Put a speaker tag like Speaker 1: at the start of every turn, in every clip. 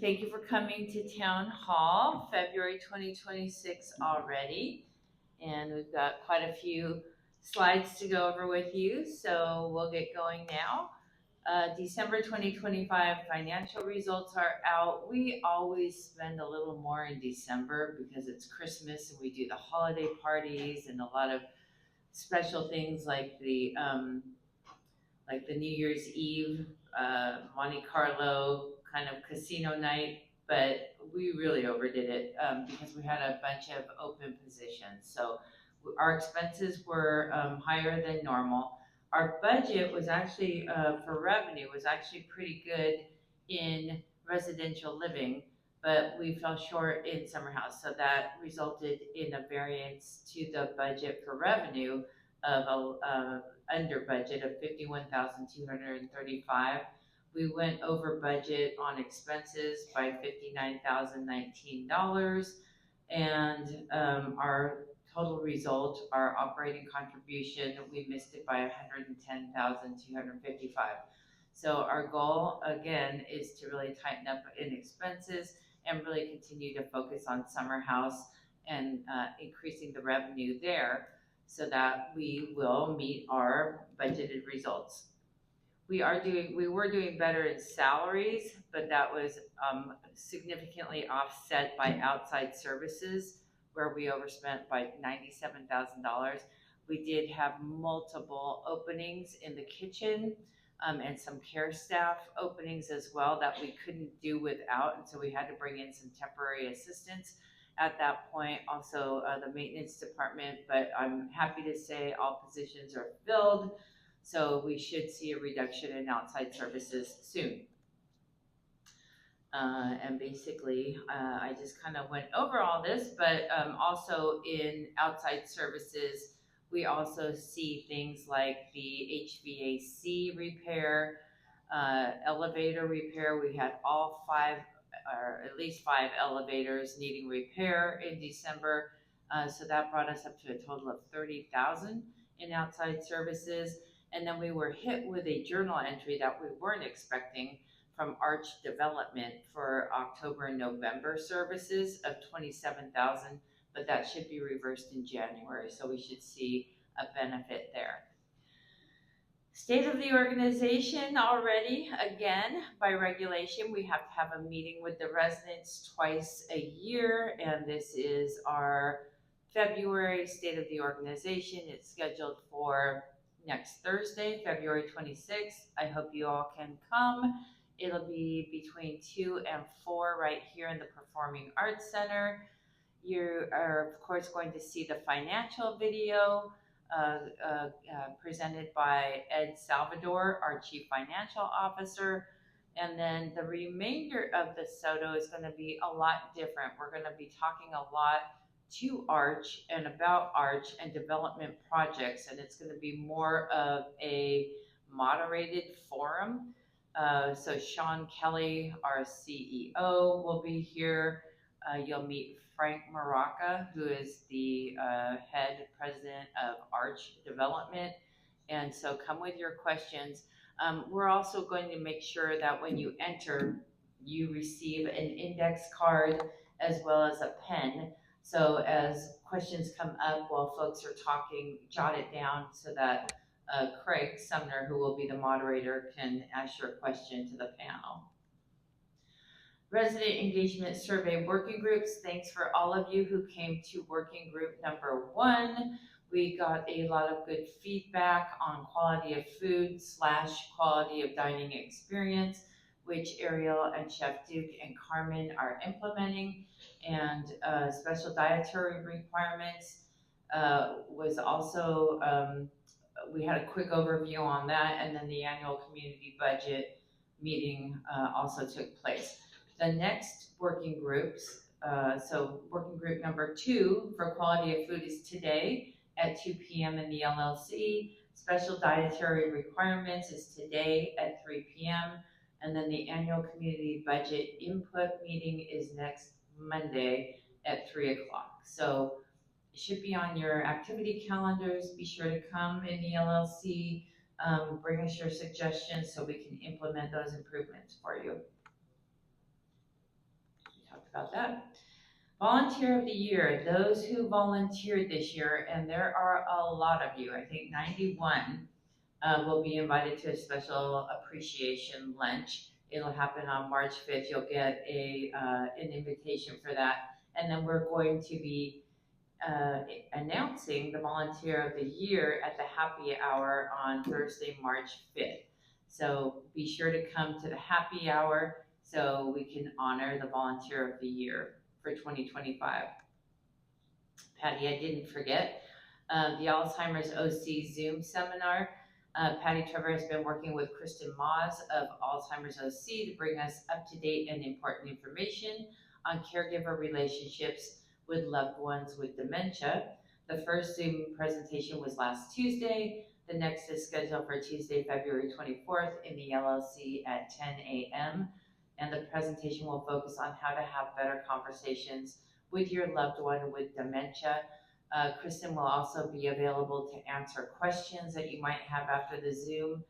Speaker 1: Thank you for coming to Town Hall, February 2026 already. And we've got quite a few slides to go over with you, so we'll get going now. December 2025 financial results are out. We always spend a little more in December because it's Christmas and we do the holiday parties and a lot of special things like the New Year's Eve, Monte Carlo kind of casino night, but we really overdid it because we had a bunch of open positions. So our expenses were higher than normal. Our budget was actually for revenue was actually pretty good in residential living, but we fell short in summer house. So that resulted in a variance to the budget for revenue of under budget of 51,235. We went over budget on expenses by $59,019, and our total result, our operating contribution, we missed it by 110,255. So our goal again is to really tighten up in expenses and really continue to focus on summer house and increasing the revenue there so that we will meet our budgeted results. We were doing better in salaries, but that was significantly offset by outside services where we overspent by $97,000. We did have multiple openings in the kitchen and some care staff openings as well that we couldn't do without, and so we had to bring in some temporary assistance at that point. Also, the maintenance department, but I'm happy to say all positions are filled, so we should see a reduction in outside services soon. And basically, I just kind of went over all this, but also in outside services, we also see things like the HVAC repair, elevator repair. We had all five, or at least five elevators needing repair in December. So that brought us up to a total of 30,000 in outside services. And then we were hit with a journal entry that we weren't expecting from Arch Development for October and November services of 27,000, but that should be reversed in January, so we should see a benefit there. State of the organization already, again, by regulation, we have to have a meeting with the residents twice a year, and this is our February State of the Organization. It's scheduled for next Thursday, February 26th. I hope you all can come. It'll be between 2 and 4 right here in the Performing Arts Center. You are, of course, going to see the financial video presented by Ed Salvador, our Chief Financial Officer. And then the remainder of the SOTO is going to be a lot different. We're going to be talking a lot to Arch and about Arch and development projects, and it's going to be more of a moderated forum. So Sean Kelly, our CEO, will be here. You'll meet Frank Maraca, who is the head president of Arch Development. And so come with your questions. We're also going to make sure that when you enter, you receive an index card as well as a pen. So as questions come up while folks are talking, jot it down so that Craig Sumner, who will be the moderator, can ask your question to the panel. Resident Engagement Survey Working Groups. Thanks for all of you who came to working group number 1. We got a lot of good feedback on quality of food / quality of dining experience, which Ariel and Chef Duke and Carmen are implementing, and special dietary requirements was also, we had a quick overview on that, and then the annual community budget meeting also took place. The next working groups, so working group number 2 for quality of food is today at 2 p.m. in the LLC. Special dietary requirements is today at 3 p.m. And then the annual community budget input meeting is next Monday at 3 o'clock. So it should be on your activity calendars. Be sure to come in the LLC, bring us your suggestions so we can implement those improvements for you. about that. Volunteer of the Year, those who volunteered this year, and there are a lot of you, I think 91, will be invited to a special appreciation lunch. It'll happen on March 5th. You'll get an invitation for that. And then we're going to be announcing the Volunteer of the Year at the happy hour on Thursday, March 5th. So be sure to come to the happy hour so we can honor the Volunteer of the Year for 2025. Patty, I didn't forget the Alzheimer's OC Zoom seminar. Patty Trevor has been working with Kristen Moss of Alzheimer's OC to bring us up-to-date and important information on caregiver relationships with loved ones with dementia. The first Zoom presentation was last Tuesday. The next is scheduled for Tuesday, February 24th in the LLC at 10 a.m. And the presentation will focus on how to have better conversations with your loved one with dementia. Kristen will also be available to answer questions that you might have after the Zoom.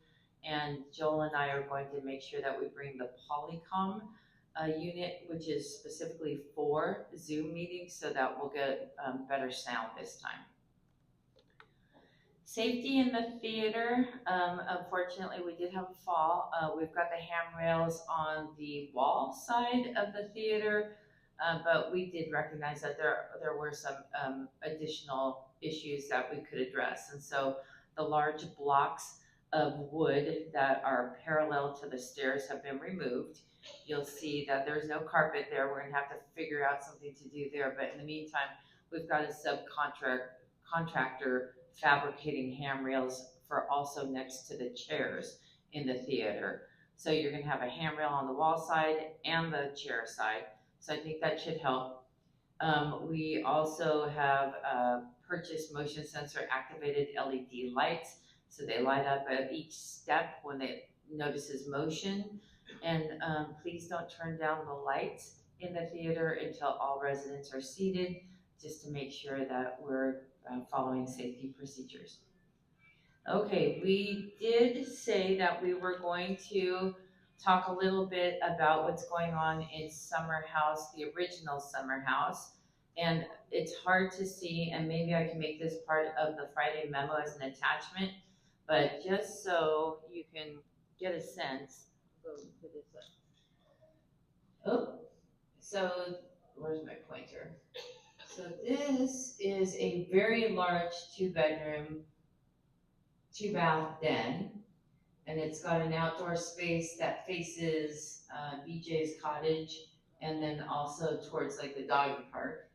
Speaker 1: And Joel and I are going to make sure that we bring the Polycom unit, which is specifically for Zoom meetings, so that we'll get better sound this time. Safety in the theater, unfortunately we did have a fall. We've got the handrails on the wall side of the theater, but we did recognize that there were some additional issues that we could address. And so the large blocks of wood that are parallel to the stairs have been removed. You'll see that there's no carpet there. We're gonna have to figure out something to do there. But in the meantime, we've got a subcontractor fabricating handrails for also next to the chairs in the theater. So you're gonna have a handrail on the wall side and the chair side. So I think that should help. We also have purchased motion sensor activated LED lights. So they light up at each step when it notices motion. And please don't turn down the lights in the theater until all residents are seated, just to make sure that we're following safety procedures. Okay, we did say that we were going to talk a little bit about what's going on in Summer House, the original Summer House. And it's hard to see, and maybe I can make this part of the Friday memo as an attachment, but just so you can get a sense. Go put this up. Oh, so where's my pointer? So this is a very large 2-bedroom, 2-bath den, and it's got an outdoor space that faces BJ's cottage and then also towards like the doggy park.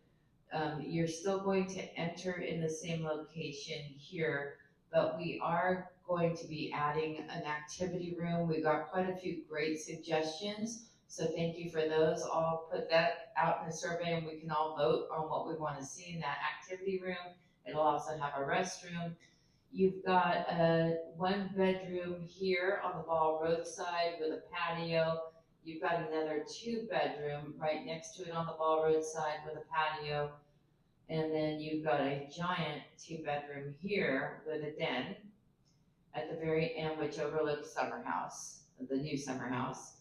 Speaker 1: You're still going to enter in the same location here, but we are going to be adding an activity room. We got quite a few great suggestions, so thank you for those. I'll put that out in the survey and we can all vote on what we want to see in that activity room. It'll also have a restroom. You've got a 1-bedroom here on the Ball Road side with a patio. You've got another 2-bedroom right next to it on the Ball Road side with a patio. And then you've got a giant 2-bedroom here with a den at the very end, which overlooks Summer House, the new Summer House.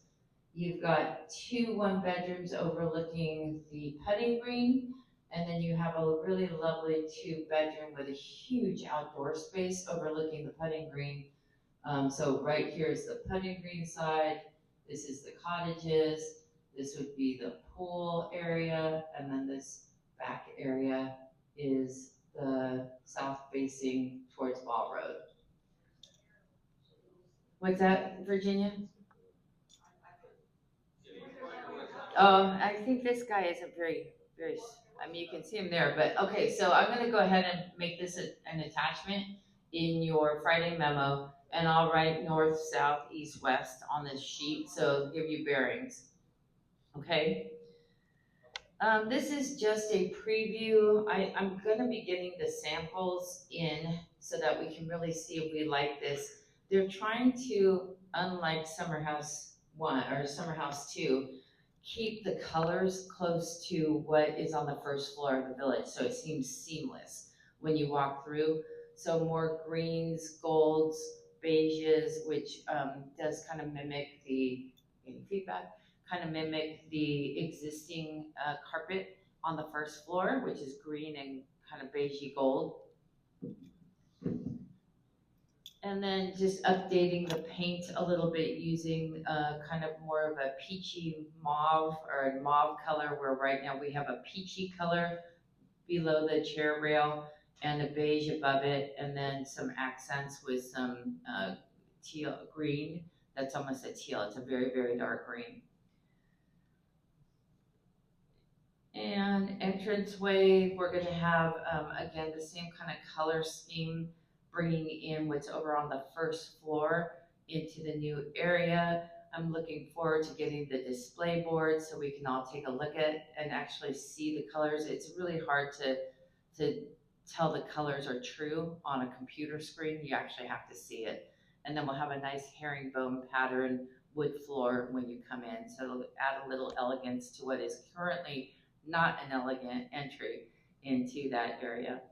Speaker 1: You've got 2 1-bedrooms overlooking the putting green. And then you have a really lovely 2-bedroom with a huge outdoor space overlooking the putting green. So right here is the putting green side. This is the cottages. This would be the pool area. And then this back area is the south facing towards Ball Road. What's that, Virginia? I think this guy isn't very, I mean, you can see him there, but okay, so I'm gonna go ahead and make this an attachment in your Friday memo, and I'll write north, south, east, west on this sheet, so give you bearings, okay? This is just a preview. I'm gonna be getting the samples in so that we can really see if we like this. They're trying to, unlike Summer House 1 or Summer House 2, keep the colors close to what is on the first floor of the village, so it seems seamless when you walk through. So more greens, golds, beiges, which does kind of mimic the feedback, kind of mimic the existing carpet on the first floor, which is green and kind of beigey gold. And then just updating the paint a little bit using kind of more of a peachy mauve or mauve color, where right now we have a peachy color below the chair rail and a beige above it, and then some accents with some teal green. That's almost a teal. It's a very, very dark green. And entranceway, we're gonna have, again, the same kind of color scheme, bringing in what's over on the first floor into the new area. I'm looking forward to getting the display board so we can all take a look at and actually see the colors. It's really hard to tell the colors are true on a computer screen. You actually have to see it. And then we'll have a nice herringbone pattern wood floor when you come in, so it'll add a little elegance to what is currently not an elegant entry into that area.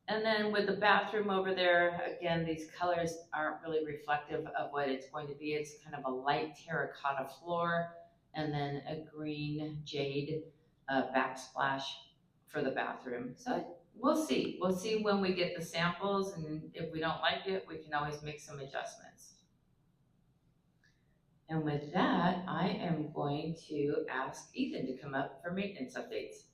Speaker 1: And then with the bathroom over there, again, these colors aren't really reflective of what it's going to be. It's kind of a light terracotta floor and then a green jade backsplash for the bathroom. So we'll see. We'll see when we get the samples, and if we don't like it, we can always make some adjustments. And with that, I am going to ask Ethan to come up for maintenance updates.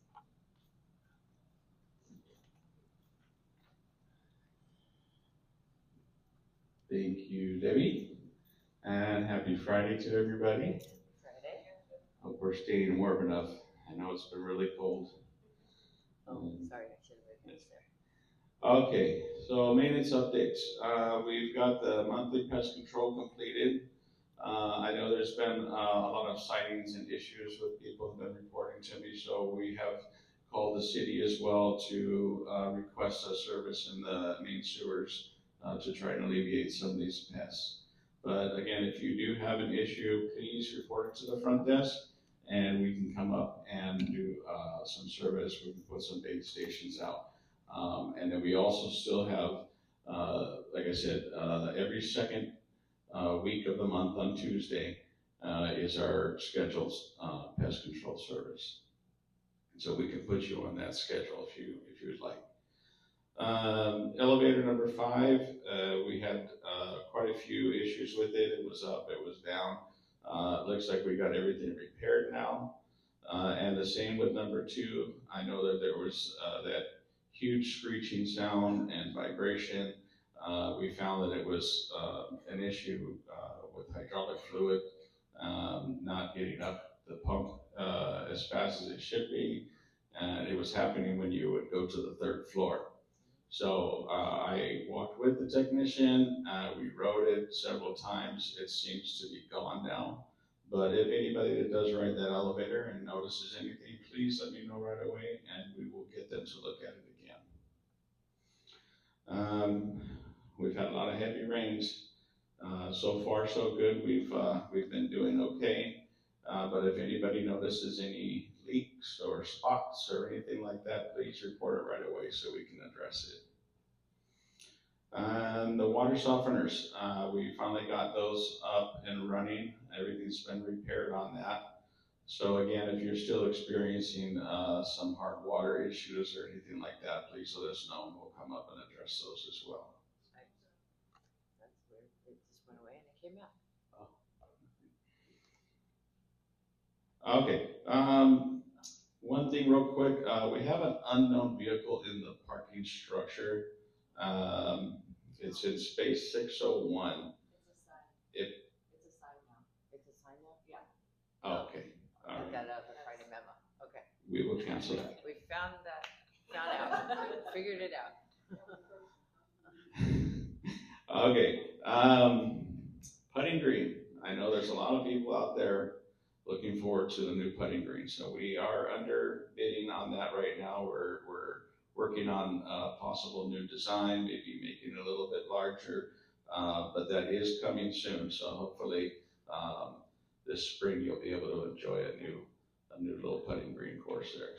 Speaker 2: Thank you, Debbie, and happy Friday to everybody.
Speaker 1: Friday.
Speaker 2: Hope we're staying warm enough. I know it's been really cold.
Speaker 1: Sorry, I should have read this there.
Speaker 2: Okay, so maintenance updates. We've got the monthly pest control completed. I know there's been a lot of sightings and issues with people who've been reporting to me, so we have called the city as well to request a service in the main sewers to try and alleviate some of these pests. But again, if you do have an issue, please report it to the front desk, and we can come up and do some service. We can put some bait stations out. And then we also still have, like I said, every second week of the month on Tuesday is our scheduled pest control service. So we can put you on that schedule if you would like. Elevator number 5, we had quite a few issues with it. It was up, it was down. It looks like we got everything repaired now. And the same with number 2. I know that there was that huge screeching sound and vibration. We found that it was an issue with hydraulic fluid not getting up the pump as fast as it should be. And it was happening when you would go to the 3rd floor. So I walked with the technician, we rode it several times. It seems to be gone now. But if anybody that does ride that elevator and notices anything, please let me know right away, and we will get them to look at it again. We've had a lot of heavy rains. So far, so good. We've been doing okay. But if anybody notices any leaks or spots or anything like that, please report it right away so we can address it. And the water softeners, we finally got those up and running. Everything's been repaired on that. So again, if you're still experiencing some hard water issues or anything like that, please let us know and we'll come up and address those as well.
Speaker 1: That's weird. It just went away and it came out.
Speaker 2: Okay. One thing real quick, we have an unknown vehicle in the parking structure. It's in space 601.
Speaker 1: It's a sign now. It's a sign now? Yeah.
Speaker 2: Oh, okay.
Speaker 1: I'll put that up in Friday memo. Okay.
Speaker 2: We will cancel that.
Speaker 1: We found out, figured it out.
Speaker 2: Okay. Putting green. I know there's a lot of people out there looking forward to the new putting green. So we are under bidding on that right now. We're working on a possible new design, maybe making it a little bit larger, but that is coming soon. So hopefully this spring you'll be able to enjoy a new little putting green course there.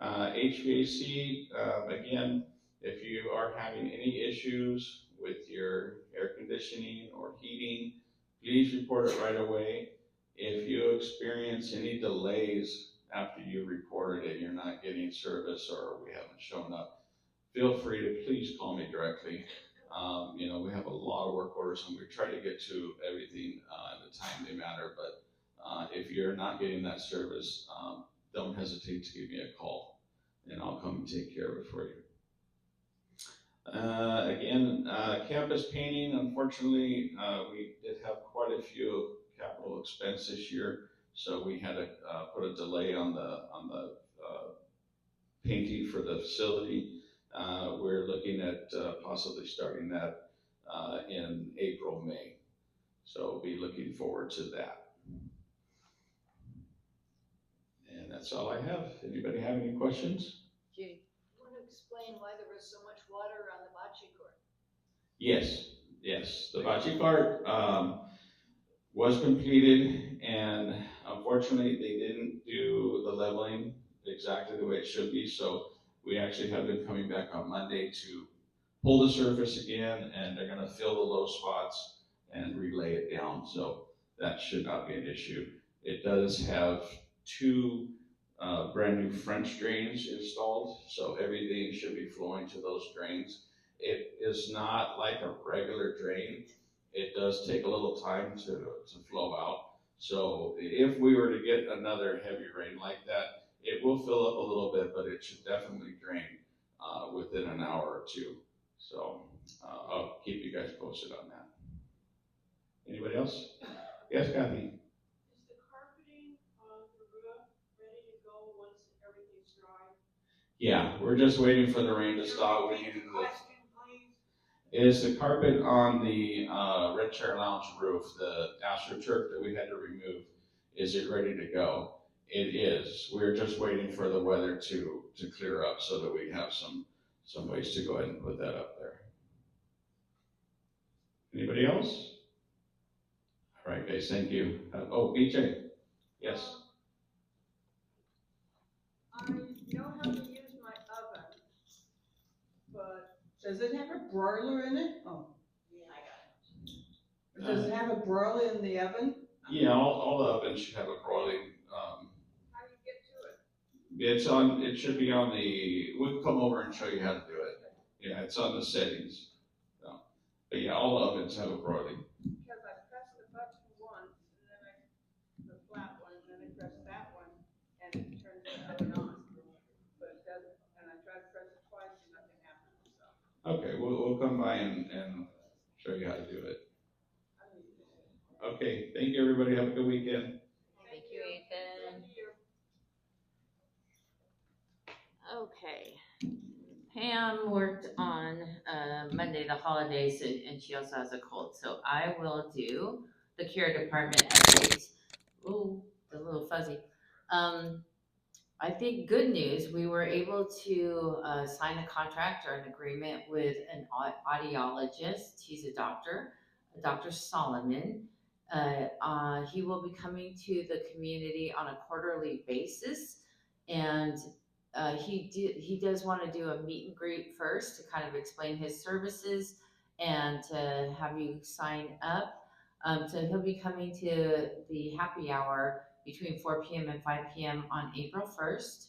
Speaker 2: HVAC, again, if you are having any issues with your air conditioning or heating, please report it right away. If you experience any delays after you reported it, you're not getting service or we haven't shown up, feel free to please call me directly. We have a lot of work orders and we try to get to everything in a timely manner, but if you're not getting that service, don't hesitate to give me a call and I'll come and take care of it for you. Again, campus painting, unfortunately, we did have quite a few capital expense this year, so we had to put a delay on the painting for the facility. We're looking at possibly starting that in April, May. So be looking forward to that. And that's all I have. Anybody have any questions?
Speaker 3: Judy, you want to explain why there was so much water on the bocce court?
Speaker 2: Yes. The bocce court was completed, and unfortunately, they didn't do the leveling exactly the way it should be. So we actually have them coming back on Monday to pull the surface again, and they're going to fill the low spots and relay it down. So that should not be an issue. It does have two brand new French drains installed, so everything should be flowing to those drains. It is not like a regular drain. It does take a little time to flow out. So if we were to get another heavy rain like that, it will fill up a little bit, but it should definitely drain within an hour or two. So I'll keep you guys posted on that. Anybody else? Yes, Kathy?
Speaker 4: Is the carpeting on the roof ready to go once everything's dry?
Speaker 2: Yeah, we're just waiting for the rain to stop.
Speaker 4: Repeat the question, please.
Speaker 2: Is the carpet on the Red Chair Lounge roof, the AstroTurf that we had to remove, is it ready to go? It is. We're just waiting for the weather to clear up so that we have some ways to go ahead and put that up there. Anybody else? All right, guys, thank you. BJ. Yes.
Speaker 4: I know how to use my oven, but
Speaker 5: Does it have a broiler in it? Oh.
Speaker 4: I got
Speaker 5: Does it have a broiler in the oven?
Speaker 2: Yeah, all the ovens should have a broiling.
Speaker 4: how do you get to it?
Speaker 2: It's on. It should be on the. We'll come over and show you how to do it. Yeah, it's on the settings. So, but yeah, all the ovens have a broiling.
Speaker 4: Because I pressed the button once, and then the flat one, and then I pressed that one, and it turns the oven on. But it doesn't, and I tried to press it twice, and nothing happened, so.
Speaker 2: Okay, we'll come by and show you how to do it. Okay, thank you, everybody. Have a good weekend.
Speaker 1: Thank you, Ethan.
Speaker 4: Thank you.
Speaker 1: Okay. Pam worked on Monday, the holidays, and she also has a cold. So I will do the care department update. Ooh, a little fuzzy. I think good news, we were able to sign a contract or an agreement with an audiologist. He's a doctor, Dr. Solomon. He will be coming to the community on a quarterly basis, and he does want to do a meet and greet first to kind of explain his services and to have you sign up. So he'll be coming to the happy hour between 4 p.m. and 5 p.m. on April 1st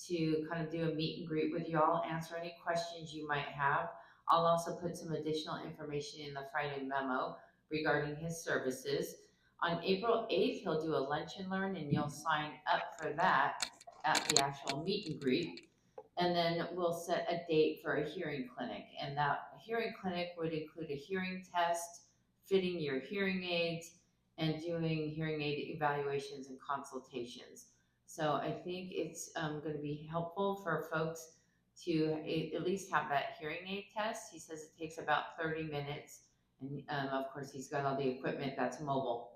Speaker 1: to kind of do a meet and greet with y'all, answer any questions you might have. I'll also put some additional information in the Friday memo regarding his services. On April 8th, he'll do a lunch and learn, and you'll sign up for that at the actual meet and greet. And then we'll set a date for a hearing clinic, and that hearing clinic would include a hearing test, fitting your hearing aids, and doing hearing aid evaluations and consultations. So I think it's going to be helpful for folks to at least have that hearing aid test. He says it takes about 30 minutes. And of course, he's got all the equipment that's mobile.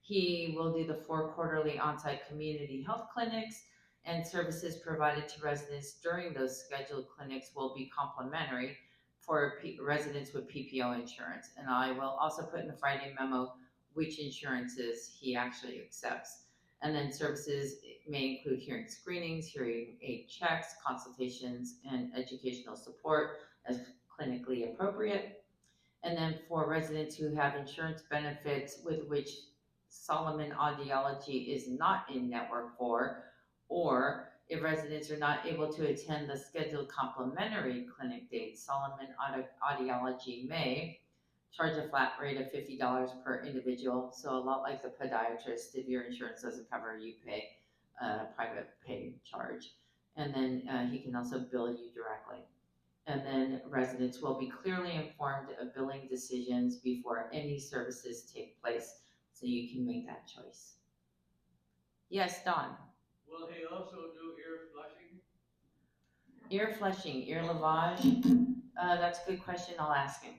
Speaker 1: He will do the 4 quarterly on-site community health clinics, and services provided to residents during those scheduled clinics will be complimentary for residents with PPO insurance. And I will also put in the Friday memo which insurances he actually accepts. And then services may include hearing screenings, hearing aid checks, consultations, and educational support as clinically appropriate. And then for residents who have insurance benefits with which Solomon Audiology is not in Network 4, or if residents are not able to attend the scheduled complimentary clinic dates, Solomon Audiology may charge a flat rate of $50 per individual. So a lot like the podiatrist, if your insurance doesn't cover, you pay a private pay charge. And then he can also bill you directly. And then residents will be clearly informed of billing decisions before any services take place, so you can make that choice. Yes, Don?
Speaker 6: Will he also do ear flushing?
Speaker 1: Ear flushing, ear lavage, that's a good question, I'll ask him.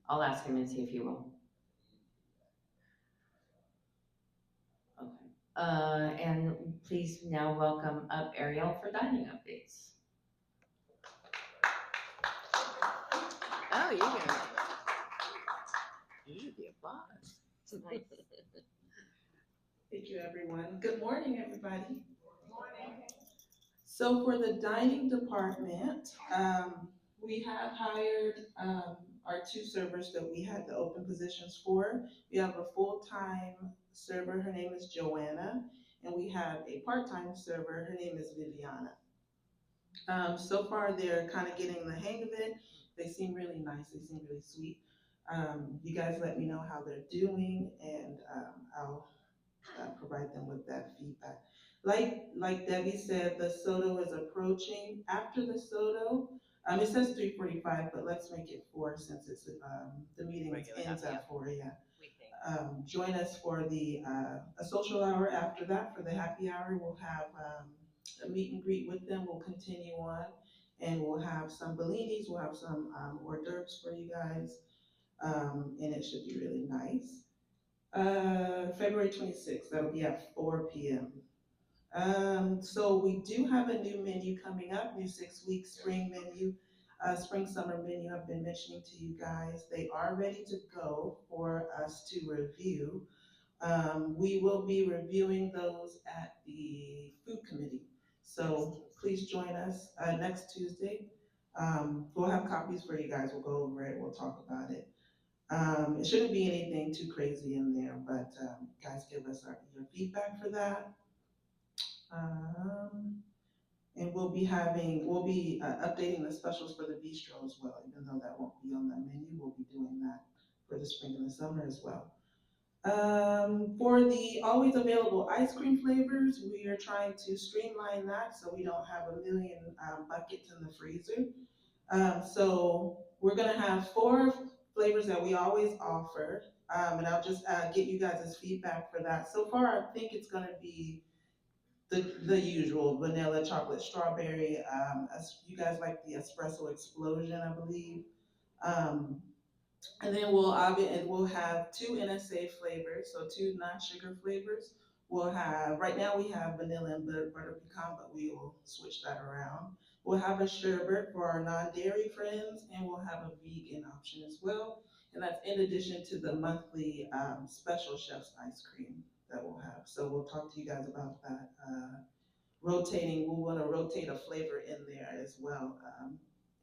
Speaker 1: I'll ask him and see if he will. Okay, and please now welcome up Ariel for dining updates.
Speaker 7: Oh, you're gonna. You should be a boss.
Speaker 8: Thank you, everyone. Good morning, everybody. So for the dining department, we have hired our 2 servers that we had the open positions for. We have a full-time server, her name is Joanna, and we have a part-time server, her name is Viviana. So far, they're kind of getting the hang of it. They seem really nice, they seem really sweet. You guys let me know how they're doing, and I'll provide them with that feedback. Like Debbie said, the SOTO is approaching. After the SOTO, it says 3:45, but let's make it 4 since it's the meeting
Speaker 7: Regular,
Speaker 8: ends
Speaker 7: yeah.
Speaker 8: at 4. Yeah.
Speaker 7: We think.
Speaker 8: Join us for the a social hour after that. For the happy hour, we'll have a meet and greet with them. We'll continue on, and we'll have some bellinis. We'll have some hors d'oeuvres for you guys, and it should be really nice. February 26th, that'll be at 4 p.m. So we do have a new menu coming up, new 6-week spring menu, spring summer menu I've been mentioning to you guys. They are ready to go for us to review. We will be reviewing those at the food committee. So please join us next Tuesday. We'll have copies for you guys. We'll go over it. We'll talk about it. It shouldn't be anything too crazy in there, but guys, give us your feedback for that. And we'll be updating the specials for the bistro as well, even though that won't be on the menu. We'll be doing that for the spring and the summer as well. For the always available ice cream flavors, we are trying to streamline that so we don't have a million buckets in the freezer. So we're gonna have 4 flavors that we always offer, and I'll just get you guys' feedback for that. So far, I think it's gonna be the usual vanilla, chocolate, strawberry. You guys like the espresso explosion, I believe. And then we'll have 2 NSA flavors, so 2 non-sugar flavors. Right now we have vanilla and butter pecan, but we will switch that around. We'll have a sherbet for our non-dairy friends, and we'll have a vegan option as well. And that's in addition to the monthly special chef's ice cream that we'll have. So we'll talk to you guys about that. We want to rotate a flavor in there as well.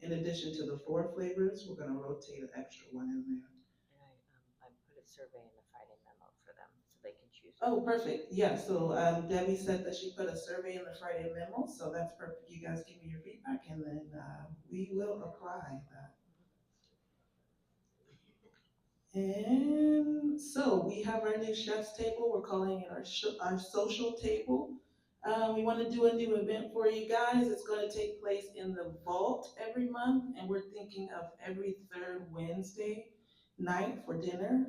Speaker 8: In addition to the 4 flavors, we're going to rotate an extra one in there.
Speaker 7: And I put a survey in the Friday memo for them so they can choose.
Speaker 8: Oh, perfect. Yeah, so Debbie said that she put a survey in the Friday memo, so that's perfect. You guys give me your feedback, and then we will apply that. And so we have our new chef's table. We're calling it our social table. We want to do a new event for you guys. It's going to take place in the vault every month, and we're thinking of every 3rd Wednesday night for dinner.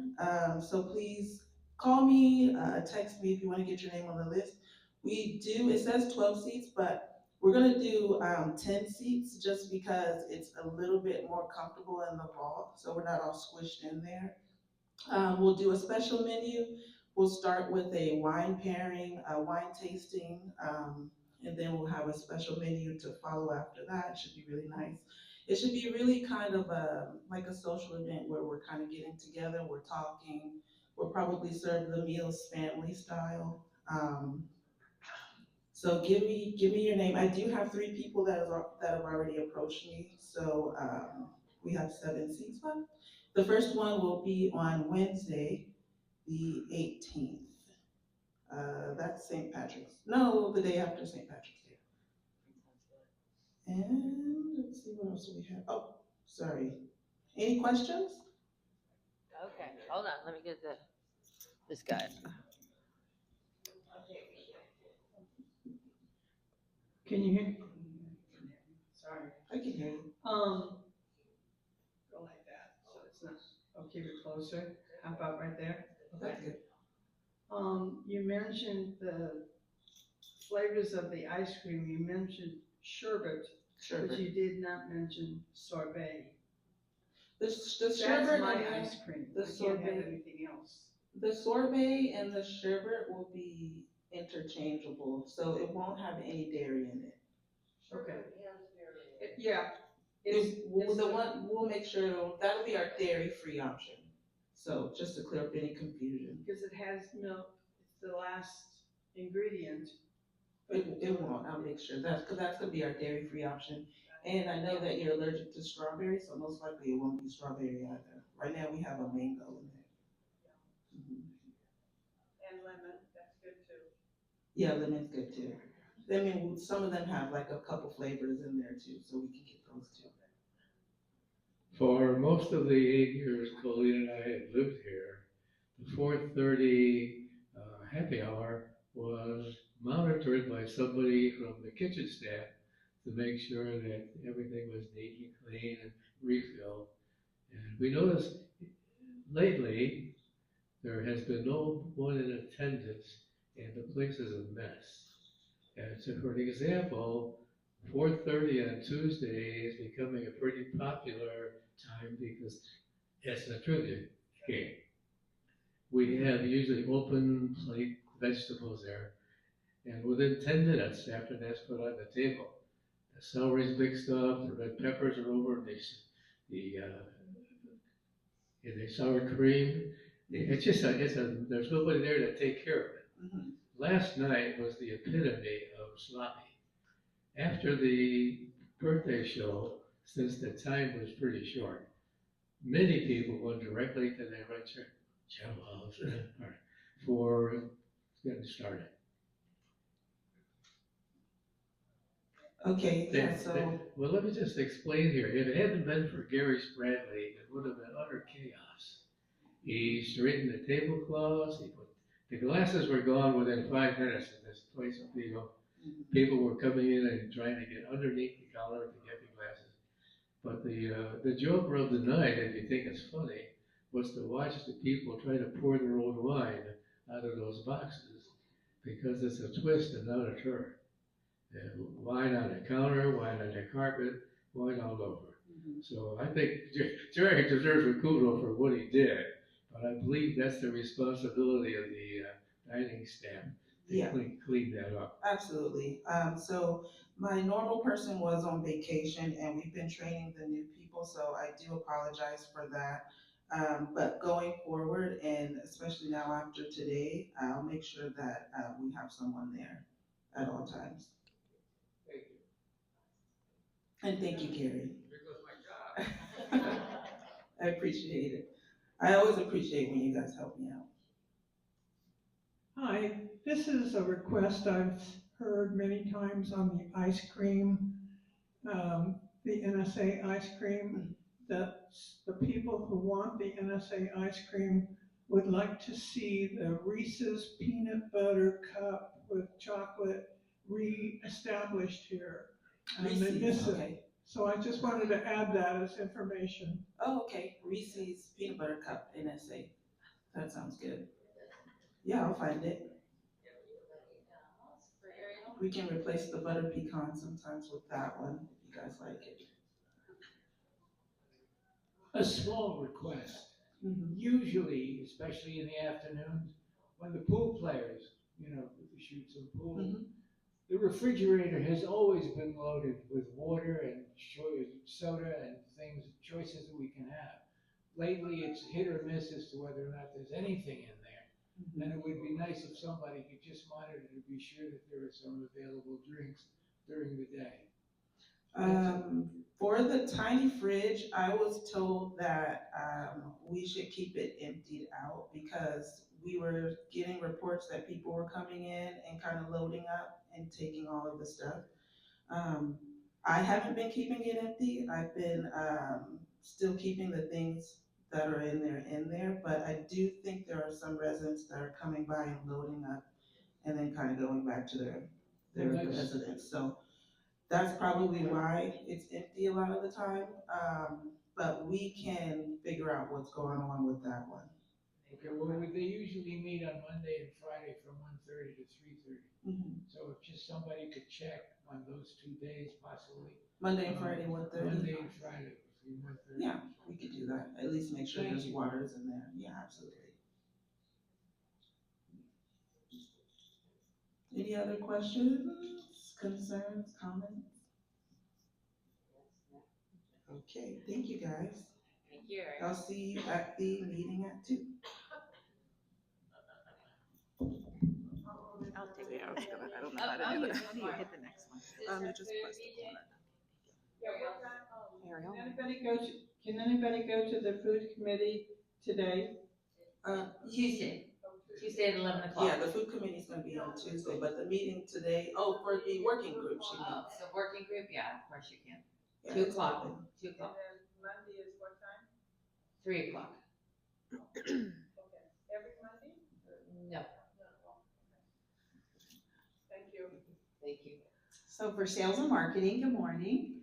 Speaker 8: So please call me, text me if you want to get your name on the list. It says 12 seats, but we're going to do 10 seats just because it's a little bit more comfortable in the vault, so we're not all squished in there. We'll do a special menu. We'll start with a wine pairing, a wine tasting, and then we'll have a special menu to follow after that. It should be really nice. It should be really kind of like a social event where we're kind of getting together, we're talking. We'll probably serve the meals family style. So give me your name. I do have 3 people that have already approached me. So we have 7 seats left. The first one will be on Wednesday, the 18th. That's St. Patrick's. No, the day after St. Patrick's Day. And let's see what else we have. Oh, sorry. Any questions?
Speaker 7: Okay, hold on, let me get this guy.
Speaker 5: Can you hear? Sorry.
Speaker 8: I can hear you.
Speaker 5: Go like that, so it's not, I'll keep it closer. How about right there?
Speaker 8: That's good.
Speaker 5: You mentioned the flavors of the ice cream. You mentioned sherbet,
Speaker 8: Sherbet.
Speaker 5: but you did not mention sorbet.
Speaker 8: The
Speaker 5: That's
Speaker 8: sherbet
Speaker 5: my
Speaker 8: and
Speaker 5: ice cream.
Speaker 8: the
Speaker 5: I can't
Speaker 8: sorbet.
Speaker 5: have anything else.
Speaker 8: the sorbet and the sherbet will be interchangeable, so it won't have any dairy in it.
Speaker 5: Okay. Yeah. It's,
Speaker 8: We'll make sure, that'll be our dairy-free option. So just to clear up any confusion.
Speaker 5: because it has milk, it's the last ingredient.
Speaker 8: It won't, I'll make sure, because that's gonna be our dairy-free option. And I know that you're allergic to strawberry, so most likely it won't be strawberry either. Right now, we have a mango in there. Mhm.
Speaker 4: And lemon, that's good too.
Speaker 8: Yeah, lemon's good too. I mean, some of them have like a couple flavors in there too, so we can get those too.
Speaker 9: For most of the 8 years Colleen and I had lived here, the 4:30 happy hour was monitored by somebody from the kitchen staff to make sure that everything was neat and clean and refilled. And we noticed lately, there has been no one in attendance and the place is a mess. And so for an example, 4:30 on Tuesday is becoming a pretty popular time because it's a trivia game. We have usually open plate vegetables there, and within 10 minutes after that's put on the table, the celery's mixed up, the red peppers are over, and the sour cream. It's just there's nobody there to take care of it.
Speaker 8: Mhm.
Speaker 9: Last night was the epitome of sloppy. After the birthday show, since the time was pretty short, many people went directly to their house for getting started.
Speaker 8: Okay, yeah, so,
Speaker 9: Well, let me just explain here. If it hadn't been for Gary Spradley, it would have been utter chaos. He straightened the tablecloths, the glasses were gone within 5 minutes in this place of people were coming in and trying to get underneath the counter to get the glasses. But the joke of the night, if you think it's funny, was to watch the people try to pour their own wine out of those boxes because it's a twist and not a turn. Wine on the counter, wine on the carpet, wine all over. So I think Jerry deserves a kudo for what he did, but I believe that's the responsibility of the dining staff to
Speaker 8: Yeah.
Speaker 9: clean that up.
Speaker 8: absolutely. So my normal person was on vacation and we've been training the new people, so I do apologize for that. But going forward, and especially now after today, I'll make sure that we have someone there at all times.
Speaker 6: Thank you.
Speaker 8: And thank you, Gary.
Speaker 6: There goes my job.
Speaker 8: I appreciate it. I always appreciate when you guys help me out.
Speaker 10: Hi, this is a request I've heard many times on the ice cream, the NSA ice cream, that the people who want the NSA ice cream would like to see the Reese's peanut butter cup with chocolate re-established here. And they
Speaker 8: Reese's,
Speaker 10: miss it.
Speaker 8: okay.
Speaker 10: So I just wanted to add that as information.
Speaker 8: Oh, okay. Reese's peanut butter cup NSA. That sounds good. Yeah, I'll find it. We can replace the butter pecan sometimes with that one, if you guys like it.
Speaker 11: A small request.
Speaker 8: Mhm.
Speaker 11: Usually, especially in the afternoons, when the pool players, shoot some pool,
Speaker 8: Mhm.
Speaker 11: the refrigerator has always been loaded with water and soda and things, choices that we can have. Lately, it's hit or miss as to whether or not there's anything in there.
Speaker 8: Mhm.
Speaker 11: And it would be nice if somebody could just monitor to be sure that there are some available drinks during the day.
Speaker 8: For the tiny fridge, I was told that we should keep it emptied out because we were getting reports that people were coming in and kind of loading up and taking all of the stuff. I haven't been keeping it empty. I've been still keeping the things that are in there, but I do think there are some residents that are coming by and loading up and then kind of going back to their residence. So that's probably why it's empty a lot of the time. But we can figure out what's going on with that one.
Speaker 11: Okay, well, they usually meet on Monday and Friday from 1:30 to 3:30. So if just somebody could check on those 2 days possibly.
Speaker 8: Monday and Friday, 1:30?
Speaker 11: Monday and Friday, between 1:30.
Speaker 8: Yeah, we could do that. At least make sure there's waters in there. Yeah, absolutely. Any other questions, concerns, comments? Okay, thank you guys.
Speaker 1: Thank you.
Speaker 8: I'll see you at the meeting at 2.
Speaker 7: I'll take it.
Speaker 12: I don't know how to do that.
Speaker 7: How do you hit the next one?
Speaker 12: You just press the corner.
Speaker 10: Can anybody go to the food committee today?
Speaker 1: Tuesday at 11 o'clock.
Speaker 8: Yeah, the food committee's gonna be on Tuesday, but the meeting today, for the working group, she
Speaker 1: Oh,
Speaker 8: means.
Speaker 1: so working group, yeah, of course you can.
Speaker 8: Yeah,
Speaker 1: 2
Speaker 8: it's
Speaker 1: o'clock.
Speaker 8: open.
Speaker 1: 2
Speaker 4: And
Speaker 1: o'clock,
Speaker 4: then Monday is what time?
Speaker 1: 3 o'clock.
Speaker 4: Okay, every Monday?
Speaker 1: No,
Speaker 4: Thank you.
Speaker 1: thank you.
Speaker 13: So for sales and marketing, good morning.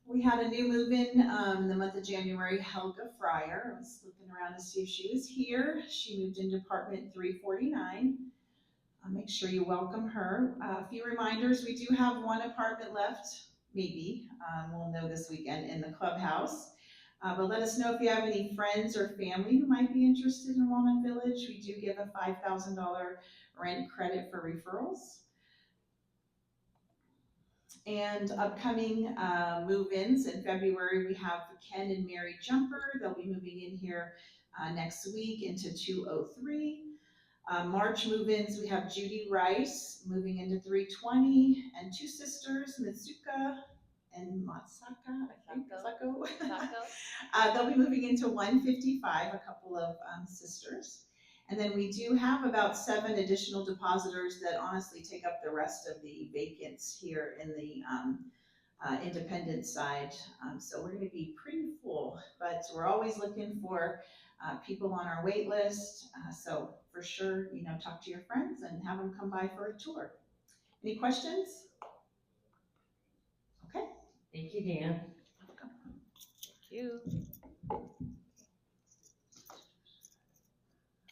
Speaker 13: We had a new move-in, the month of January, Helga Fryer. I was looking around to see if she was here. She moved into apartment 349. I'll make sure you welcome her. A few reminders, we do have one apartment left, maybe, we'll know this weekend, in the clubhouse. But let us know if you have any friends or family who might be interested in Walnut Village. We do give a $5,000 rent credit for referrals. And upcoming move-ins in February, we have Ken and Mary Jumper. They'll be moving in here next week into 203. March move-ins, we have Judy Rice moving into 320, and 2 sisters, Mitsuka and Matsaka, I think, Sako. They'll be moving into 155, a couple of sisters. And then we do have about 7 additional depositors that honestly take up the rest of the vacants here in the independent side. So we're gonna be pretty full, but we're always looking for people on our wait list. So for sure, talk to your friends and have them come by for a tour. Any questions? Okay.
Speaker 1: Thank you, Dan.
Speaker 7: Thank you.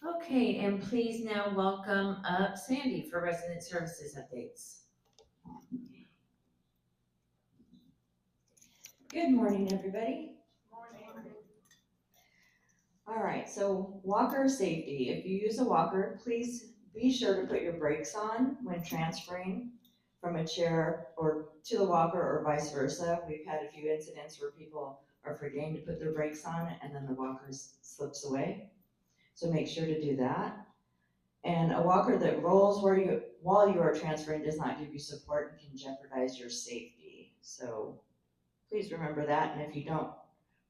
Speaker 1: Okay, and please now welcome up Sandy for resident services updates.
Speaker 14: Good morning, everybody.
Speaker 4: Morning.
Speaker 14: All right, so walker safety. If you use a walker, please be sure to put your brakes on when transferring from a chair or to the walker or vice versa. We've had a few incidents where people are forgetting to put their brakes on and then the walker slips away. So make sure to do that. And a walker that rolls while you are transferring does not give you support and can jeopardize your safety. So please remember that. And if you don't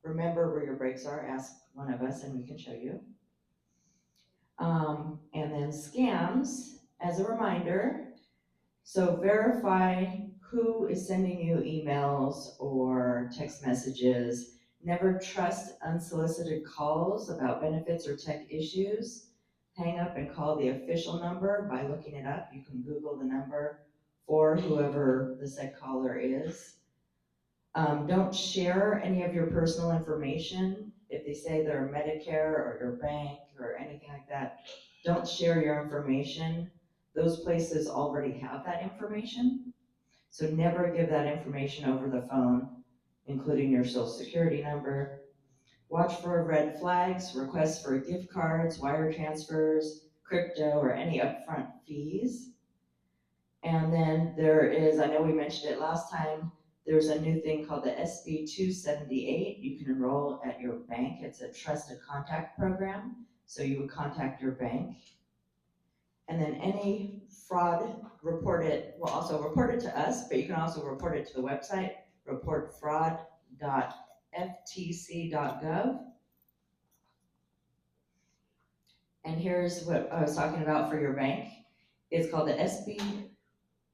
Speaker 14: remember where your brakes are, ask one of us and we can show you. And then scams, as a reminder, so verify who is sending you emails or text messages. Never trust unsolicited calls about benefits or tech issues. Hang up and call the official number by looking it up. You can Google the number for whoever the said caller is. Don't share any of your personal information. If they say they're Medicare or your bank or anything like that, don't share your information. Those places already have that information. So never give that information over the phone, including your social security number. Watch for red flags, requests for gift cards, wire transfers, crypto, or any upfront fees. And then there is, I know we mentioned it last time, there's a new thing called the SB 278. You can enroll at your bank. It's a trusted contact program. So you would contact your bank. And then any fraud, report it to us, but you can also report it to the website, reportfraud.ftc.gov. And here's what I was talking about for your bank. It's called the SB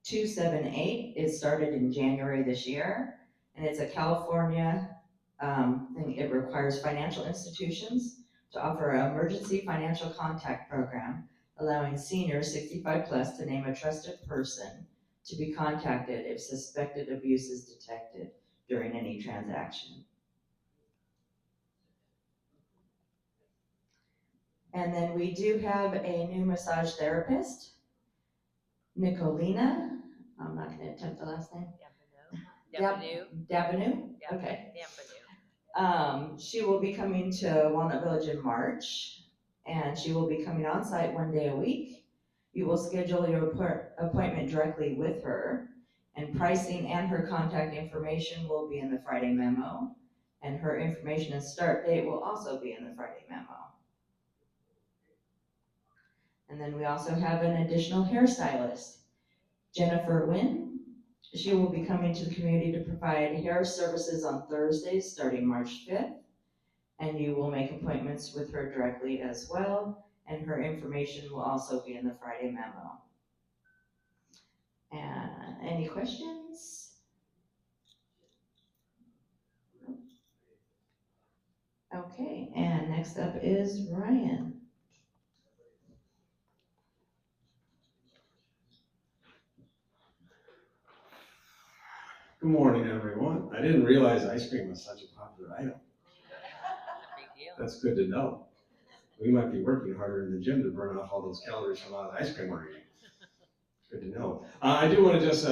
Speaker 14: 278. It started in January this year, and it's a California thing. It requires financial institutions to offer an emergency financial contact program, allowing seniors 65 plus to name a trusted person to be contacted if suspected abuse is detected during any transaction. And then we do have a new massage therapist, Nicolina. I'm not gonna attempt the last name. Dabanu? Okay. She will be coming to Walnut Village in March, and she will be coming on site 1 day a week. You will schedule your appointment directly with her, and pricing and her contact information will be in the Friday memo, and her information and start date will also be in the Friday memo. And then we also have an additional hairstylist, Jennifer Nguyen. She will be coming to the community to provide hair services on Thursdays starting March 5th. And you will make appointments with her directly as well. And her information will also be in the Friday memo. And any questions? Okay, and next up is Ryan.
Speaker 15: Good morning, everyone. I didn't realize ice cream was such a popular item. That's good to know. We might be working harder in the gym to burn off all those calories from all the ice cream we're eating. Good to know. I do want to just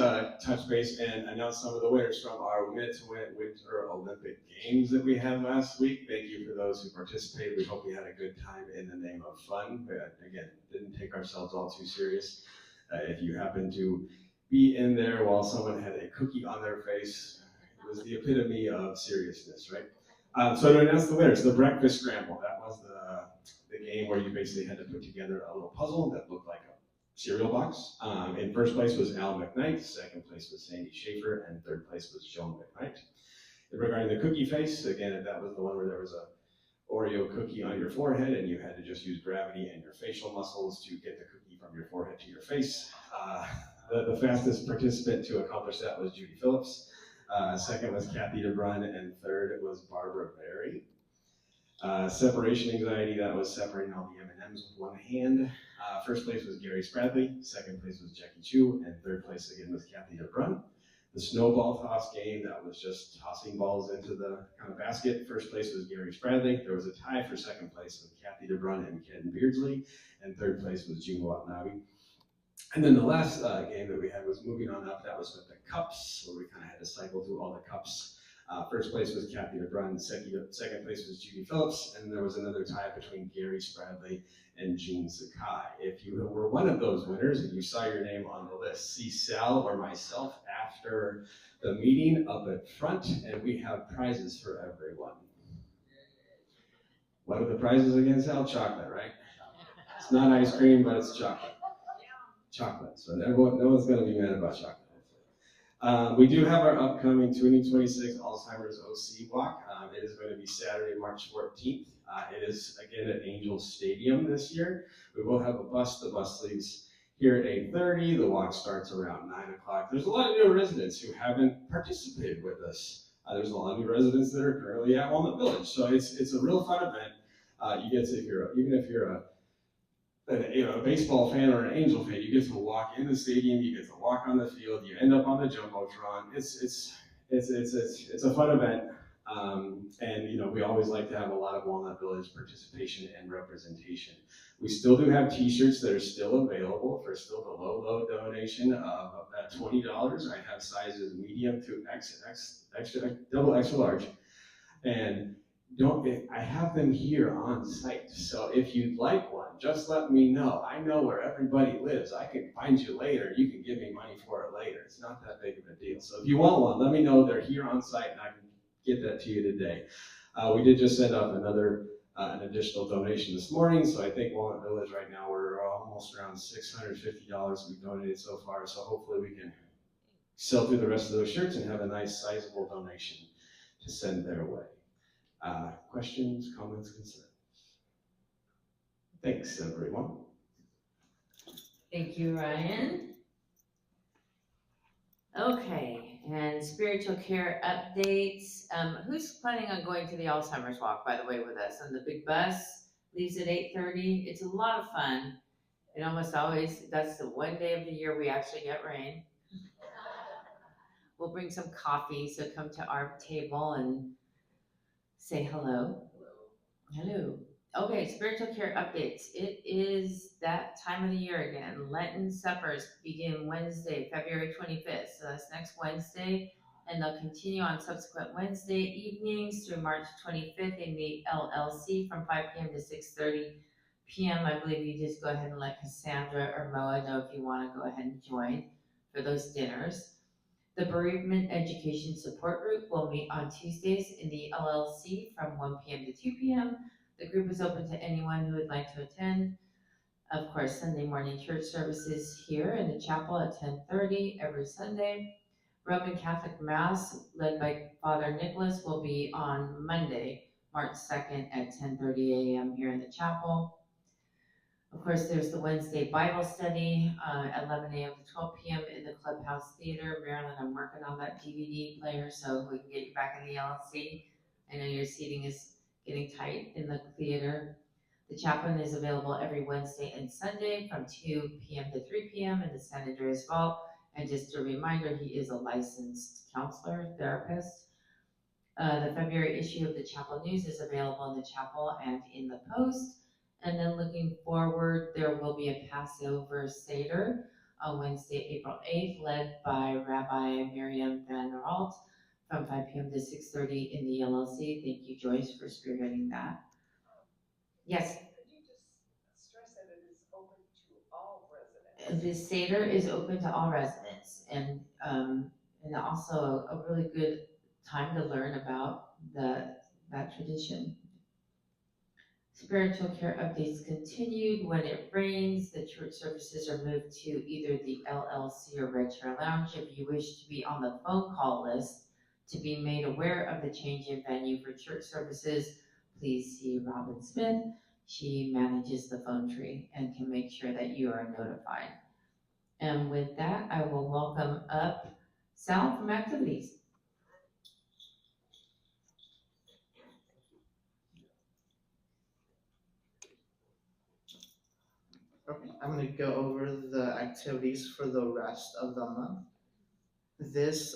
Speaker 15: touch base and announce some of the winners from our Minute to Win Winter Olympic Games that we had last week. Thank you for those who participated. We hope you had a good time in the name of fun. But again, didn't take ourselves all too serious. If you happen to be in there while someone had a cookie on their face, it was the epitome of seriousness, right? So to announce the winners, the breakfast scramble, that was the game where you basically had to put together a little puzzle that looked like a cereal box. In first place was Al McKnight, second place was Sandy Schaefer, and third place was Joan McKnight. Regarding the cookie face, again, that was the one where there was a Oreo cookie on your forehead and you had to just use gravity and your facial muscles to get the cookie from your forehead to your face. The fastest participant to accomplish that was Judy Phillips. Second was Kathy DeBrun, and third was Barbara Berry. Separation anxiety, that was separating all the M&Ms with one hand. First place was Gary Spradley, second place was Jackie Chu, and third place again was Kathy DeBrun. The snowball toss game, that was just tossing balls into the kind of basket. First place was Gary Spradley. There was a tie for second place with Kathy DeBrun and Ken Beardsley, and third place was June Watanabe. And then the last game that we had was moving on up. That was with the cups, where we kind of had to cycle through all the cups. First place was Kathy DeBrun, second place was Judy Phillips, and there was another tie between Gary Spradley and Jean Sakai. If you were one of those winners and you saw your name on the list, see Sal or myself after the meeting up at front, and we have prizes for everyone. What are the prizes again, Sal? Chocolate, right? It's not ice cream, but it's chocolate. Chocolate. So no one's going to be mad about chocolate. We do have our upcoming 2026 Alzheimer's OC walk. It is going to be Saturday, March 14th. It is again at Angel Stadium this year. We will have a bus. The bus leaves here at 8:30. The walk starts around 9 o'clock. There's a lot of new residents who haven't participated with us. There's a lot of new residents that are currently at Walnut Village. So it's a real fun event. You get to, even if you're a baseball fan or an Angel fan, you get to walk in the stadium, you get to walk on the field, you end up on the Jumbotron. It's a fun event. And we always like to have a lot of Walnut Village participation and representation. We still do have t-shirts that are still available for still the low donation of at $20. I have sizes medium to double extra large. And I have them here on site. So if you'd like one, just let me know. I know where everybody lives. I can find you later. You can give me money for it later. It's not that big of a deal. So if you want one, let me know. They're here on site and I can get that to you today. We did just send out an additional donation this morning. So I think Walnut Village right now, we're almost around $650 we've donated so far. So hopefully we can sell through the rest of those shirts and have a nice sizable donation to send their way. Questions, comments, concerns? Thanks, everyone.
Speaker 1: Thank you, Ryan. Okay, and spiritual care updates. Who's planning on going to the Alzheimer's Walk, by the way, with us? On the big bus, leaves at 8:30. It's a lot of fun. And almost always, that's the one day of the year we actually get rain. We'll bring some coffee, so come to our table and say hello. Hello. Okay, spiritual care updates. It is that time of the year again. Lenten suppers begin Wednesday, February 25th. So that's next Wednesday. And they'll continue on subsequent Wednesday evenings through March 25th in the LLC from 5 p.m. to 6:30 p.m. I believe you just go ahead and let Cassandra or Moa know if you want to go ahead and join for those dinners. The Bereavement Education Support Group will meet on Tuesdays in the LLC from 1 p.m. to 2 p.m. The group is open to anyone who would like to attend. Of course, Sunday morning church services here in the chapel at 10:30 every Sunday. Roman Catholic Mass led by Father Nicholas will be on Monday, March 2nd at 10:30 a.m. here in the chapel. Of course, there's the Wednesday Bible study, 11 a.m. to 12 p.m. in the Clubhouse Theater. Marilyn, I'm working on that DVD player so we can get you back in the LLC. I know your seating is getting tight in the theater. The chaplain is available every Wednesday and Sunday from 2 p.m. to 3 p.m. in the San Andreas Vault. And just a reminder, he is a licensed counselor, therapist. The February issue of the Chapel News is available in the chapel and in the Post. And then looking forward, there will be a Passover Seder on Wednesday, April 8th, led by Rabbi Miriam Van Ralt from 5 p.m. to 6:30 in the LLC. Thank you, Joyce, for spearheading that. Yes?
Speaker 4: Could you just stress that it is open to all residents?
Speaker 1: The Seder is open to all residents and also a really good time to learn about that tradition. Spiritual care updates continued. When it rains, the church services are moved to either the LLC or Red Chair Lounge. If you wish to be on the phone call list to be made aware of the change in venue for church services, please see Robin Smith. She manages the phone tree and can make sure that you are notified. And with that, I will welcome up Sal from Activities.
Speaker 16: Okay, I'm gonna go over the activities for the rest of the month. This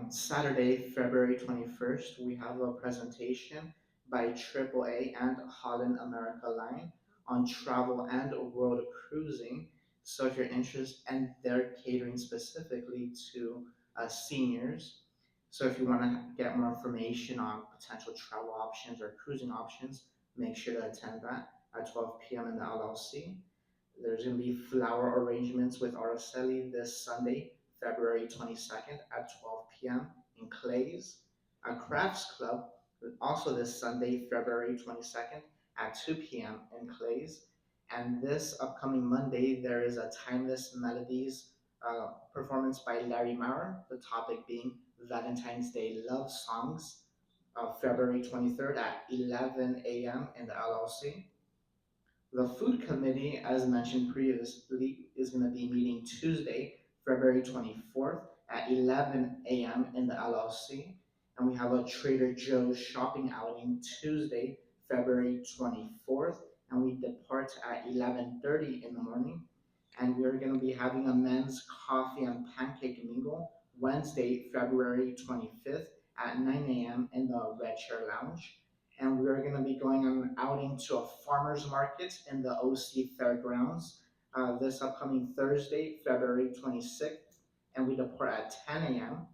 Speaker 16: Saturday, February 21st, we have a presentation by AAA and Holland America Line on travel and road cruising. So if you're interested, and they're catering specifically to seniors. So if you want to get more information on potential travel options or cruising options, make sure to attend that at 12 p.m. in the LLC. There's going to be flower arrangements with Araceli this Sunday, February 22nd at 12 p.m. in Clays. A crafts club also this Sunday, February 22nd at 2 p.m. in Clays. And this upcoming Monday, there is a Timeless Melodies performance by Larry Maurer, the topic being Valentine's Day love songs, February 23rd at 11 a.m. in the LLC. The food committee, as mentioned previously, is going to be meeting Tuesday, February 24th at 11 a.m. in the LLC. And we have a Trader Joe's shopping outing Tuesday, February 24th, and we depart at 11:30 in the morning. And we're going to be having a men's coffee and pancake mingle Wednesday, February 25th at 9 a.m. in the Red Chair Lounge. And we're going to be going on an outing to a farmer's market in the OC Fairgrounds this upcoming Thursday, February 26th, and we depart at 10 a.m.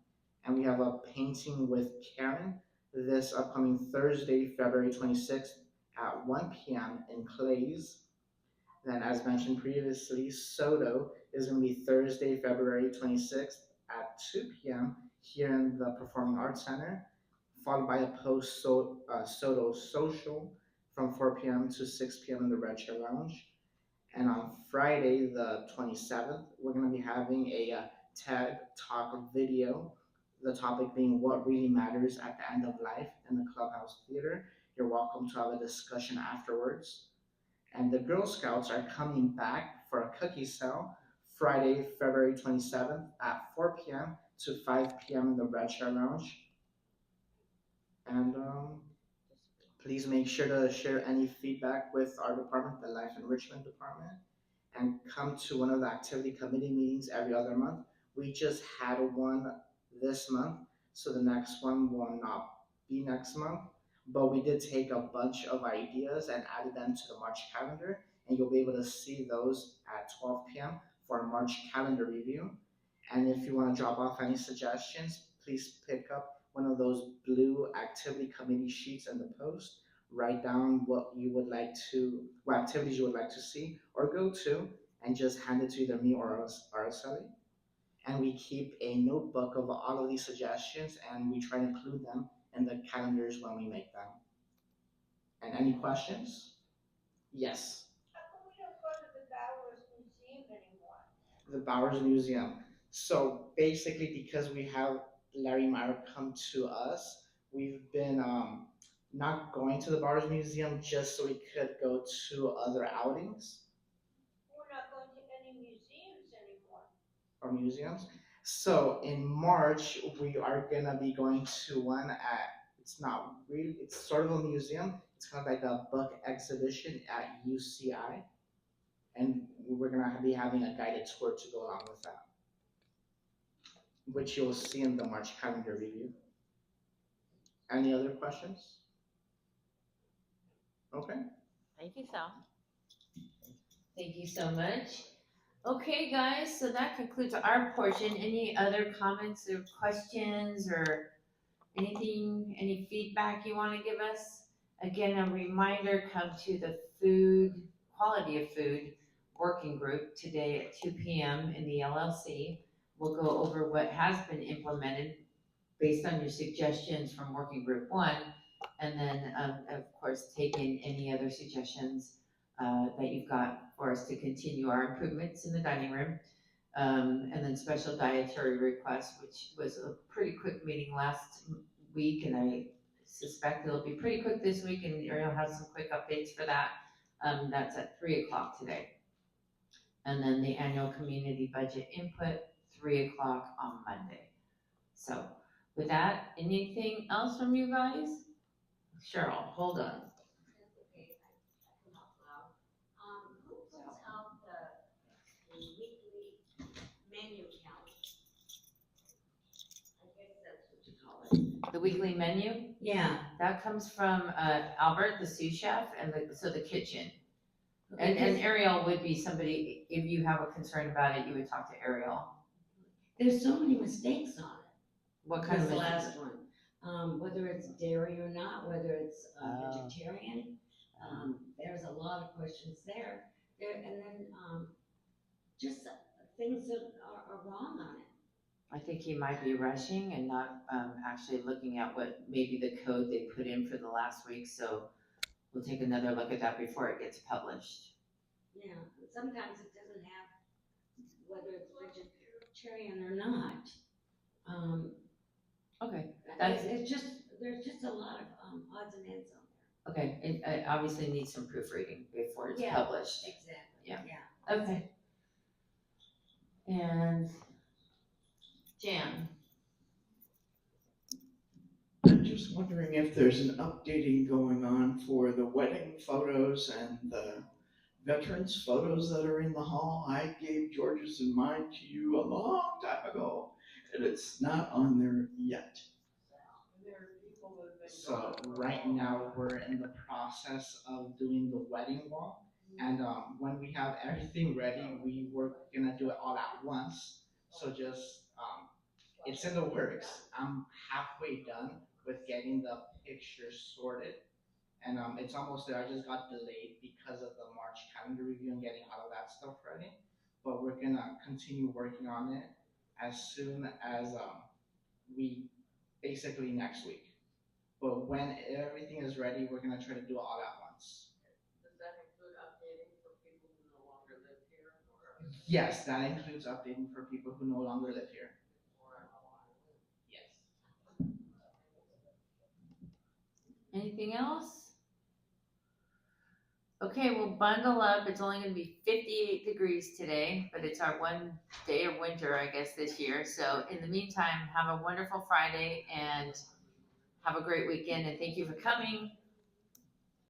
Speaker 16: And we have a painting with Karen this upcoming Thursday, February 26th at 1 p.m. in Clays. Then, as mentioned previously, Soto is going to be Thursday, February 26th at 2 p.m. here in the Performing Arts Center, followed by a post-Soto social from 4 p.m. to 6 p.m. in the Red Chair Lounge. And on Friday, the 27th, we're going to be having a TED Talk video, the topic being what really matters at the end of life in the Clubhouse Theater. You're welcome to have a discussion afterwards. And the Girl Scouts are coming back for a cookie sale Friday, February 27th at 4 p.m. to 5 p.m. in the Bradshaw Lounge. And please make sure to share any feedback with our department, the Life Enrichment Department, and come to one of the activity committee meetings every other month. We just had one this month, so the next one will not be next month. But we did take a bunch of ideas and added them to the March calendar, and you'll be able to see those at 12 p.m. for a March calendar review. And if you want to drop off any suggestions, please pick up one of those blue activity committee sheets in the post. Write down what activities you would like to see or go to, and just hand it to either me or Araceli. And we keep a notebook of all of these suggestions, and we try to include them in the calendars when we make them. And any questions? Yes.
Speaker 4: How come we don't go to the Bowers Museum anymore?
Speaker 16: The Bowers Museum. So basically, because we have Larry Meyer come to us, we've been not going to the Bowers Museum just so we could go to other outings
Speaker 4: We're not going to any museums anymore.
Speaker 16: or museums. So in March, we are gonna be going to one it's not really, it's sort of a museum. It's kind of like a book exhibition at UCI. And we're gonna be having a guided tour to go along with that, which you'll see in the March calendar review. Any other questions? Okay.
Speaker 7: Thank you, Sal.
Speaker 1: Thank you so much. Okay, guys, so that concludes our portion. Any other comments or questions or anything, any feedback you want to give us? Again, a reminder, come to the quality of food working group today at 2 p.m. in the LLC. We'll go over what has been implemented based on your suggestions from working group 1, and then, of course, take in any other suggestions that you've got for us to continue our improvements in the dining room. And then special dietary requests, which was a pretty quick meeting last week, and I suspect it'll be pretty quick this week, and Ariel has some quick updates for that. That's at 3 o'clock today. And then the annual community budget input, 3 o'clock on Monday. So with that, anything else from you guys? Cheryl, hold on.
Speaker 17: Who puts out the weekly menu calendar? I guess that's what you call it.
Speaker 1: The weekly menu?
Speaker 17: Yeah.
Speaker 1: That comes from Albert, the sous chef, and the kitchen.
Speaker 17: Okay,
Speaker 1: And Ariel would be somebody, if you have a concern about it, you would talk to Ariel.
Speaker 17: There's so many mistakes on it.
Speaker 1: What kind of
Speaker 17: This
Speaker 1: mistakes?
Speaker 17: last one, whether it's dairy or not, whether it's vegetarian, there's a lot of questions there. And then, just things that are wrong on it.
Speaker 1: I think he might be rushing and not actually looking at what maybe the code they put in for the last week, so we'll take another look at that before it gets published.
Speaker 17: Yeah, sometimes it doesn't have, whether it's vegetarian or not.
Speaker 1: Okay,
Speaker 17: It's just, there's just a lot of odds and ends on there.
Speaker 1: Okay, it obviously needs some proofreading before it's
Speaker 17: Yeah,
Speaker 1: published.
Speaker 17: Exactly,
Speaker 1: Yeah.
Speaker 17: yeah.
Speaker 1: Okay. And Jan,
Speaker 18: I'm just wondering if there's an updating going on for the wedding photos and the veterans photos that are in the hall. I gave George's and mine to you a long time ago, and it's not on there yet.
Speaker 16: So right now, we're in the process of doing the wedding wall. And when we have everything ready, we're gonna do it all at once. So just, it's in the works. I'm halfway done with getting the pictures sorted. And it's almost there. I just got delayed because of the March calendar review and getting all of that stuff ready. But we're gonna continue working on it as soon as basically next week. But when everything is ready, we're gonna try to do it all at once.
Speaker 6: Does that include updating for people who no longer live here? Or
Speaker 16: Yes, that includes updating for people who no longer live here. Yes.
Speaker 1: anything else? Okay, well, bundle up. It's only gonna be 58 degrees today, but it's our one day of winter, I guess, this year. So in the meantime, have a wonderful Friday and have a great weekend, and thank you for coming.